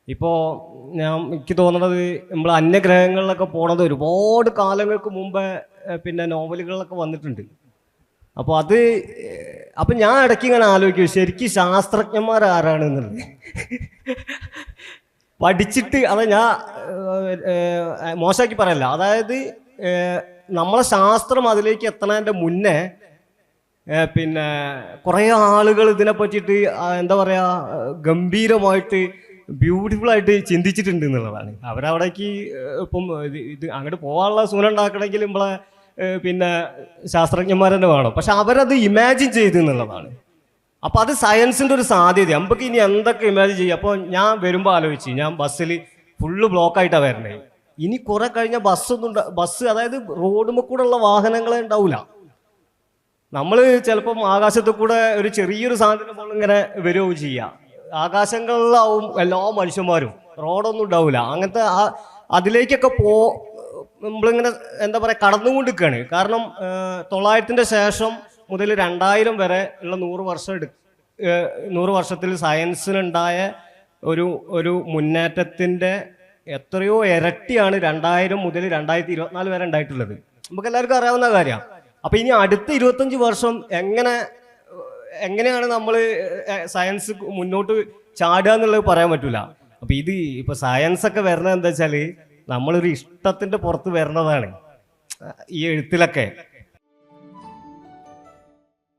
ഇപ്പോൾ എനിക്ക് തോന്നുന്നത് നമ്മൾ അന്യഗ്രഹങ്ങളിലൊക്കെ പോണത് ഒരുപാട് കാലങ്ങൾക്ക് മുമ്പേ പിന്നെ നോവലുകളിലൊക്കെ വന്നിട്ടുണ്ട്. അപ്പോൾ അപ്പം ഞാൻ ഇടയ്ക്ക് ഇങ്ങനെ ആലോചിക്കും, ശരിക്കും ശാസ്ത്രജ്ഞന്മാരാരാണെന്നുള്ളത്. പഠിച്ചിട്ട് അത് ഞാൻ മോശമാക്കി പറയല്ല, അതായത് നമ്മളെ ശാസ്ത്രം അതിലേക്ക് എത്തണതിൻ്റെ മുന്നേ പിന്നെ കുറേ ആളുകൾ ഇതിനെ പറ്റിയിട്ട് എന്താ പറയുക, ഗംഭീരമായിട്ട് ബ്യൂട്ടിഫുൾ ആയിട്ട് ചിന്തിച്ചിട്ടുണ്ട് എന്നുള്ളതാണ്. അവരവിടേക്ക് ഇപ്പം ഇത് അങ്ങോട്ട് പോകാനുള്ള സൂനം ഉണ്ടാക്കണമെങ്കിൽ നമ്മളെ പിന്നെ ശാസ്ത്രജ്ഞന്മാർ തന്നെ വേണം. പക്ഷെ അവരത് ഇമാജിൻ ചെയ്തു എന്നുള്ളതാണ്. അപ്പം അത് സയൻസിൻ്റെ ഒരു സാധ്യത. നമുക്ക് ഇനി എന്തൊക്കെ ഇമാജിൻ ചെയ്യാം. അപ്പോൾ ഞാൻ വരുമ്പോൾ ആലോചിച്ച്, ഞാൻ ബസ്സിൽ ഫുള്ള് ബ്ലോക്കായിട്ടാണ് വരണേ. ഇനി കുറെ കഴിഞ്ഞ ബസ് അതായത് റോഡുമ്മ കൂടെ ഉള്ള വാഹനങ്ങളെ ഉണ്ടാവില്ല. നമ്മൾ ചിലപ്പം ആകാശത്തു കൂടെ ഒരു ചെറിയൊരു സാധനം പോലെ ഇങ്ങനെ വരികയും ചെയ്യാം. ആകാശങ്ങളിലാവും എല്ലാ മനുഷ്യന്മാരും, റോഡൊന്നും ഉണ്ടാവില്ല. അങ്ങനത്തെ അതിലേക്കൊക്കെ നമ്മളിങ്ങനെ എന്താ പറയുക കടന്നുകൊണ്ട് നിൽക്കുകയാണ്. കാരണം 900-ന്റെ ശേഷം മുതൽ 2000 വരെ ഉള്ള 100 വർഷത്തിൽ സയൻസിനുണ്ടായ ഒരു മുന്നേറ്റത്തിൻ്റെ എത്രയോ ഇരട്ടിയാണ് 2000 മുതൽ 2024 വരെ ഉണ്ടായിട്ടുള്ളത്. നമുക്ക് എല്ലാവർക്കും അറിയാവുന്ന കാര്യമാണ്. അപ്പം ഇനി അടുത്ത 25 വർഷം എങ്ങനെയാണ് നമ്മൾ സയൻസ് മുന്നോട്ട് ചാടുക എന്നുള്ളത് പറയാൻ പറ്റില്ല. അപ്പം ഇപ്പോൾ സയൻസൊക്കെ വരുന്നത് എന്താ വെച്ചാൽ നമ്മളൊരു ഇഷ്ടത്തിൻ്റെ പുറത്ത് വരുന്നതാണ് ഈ എഴുത്തിലൊക്കെ.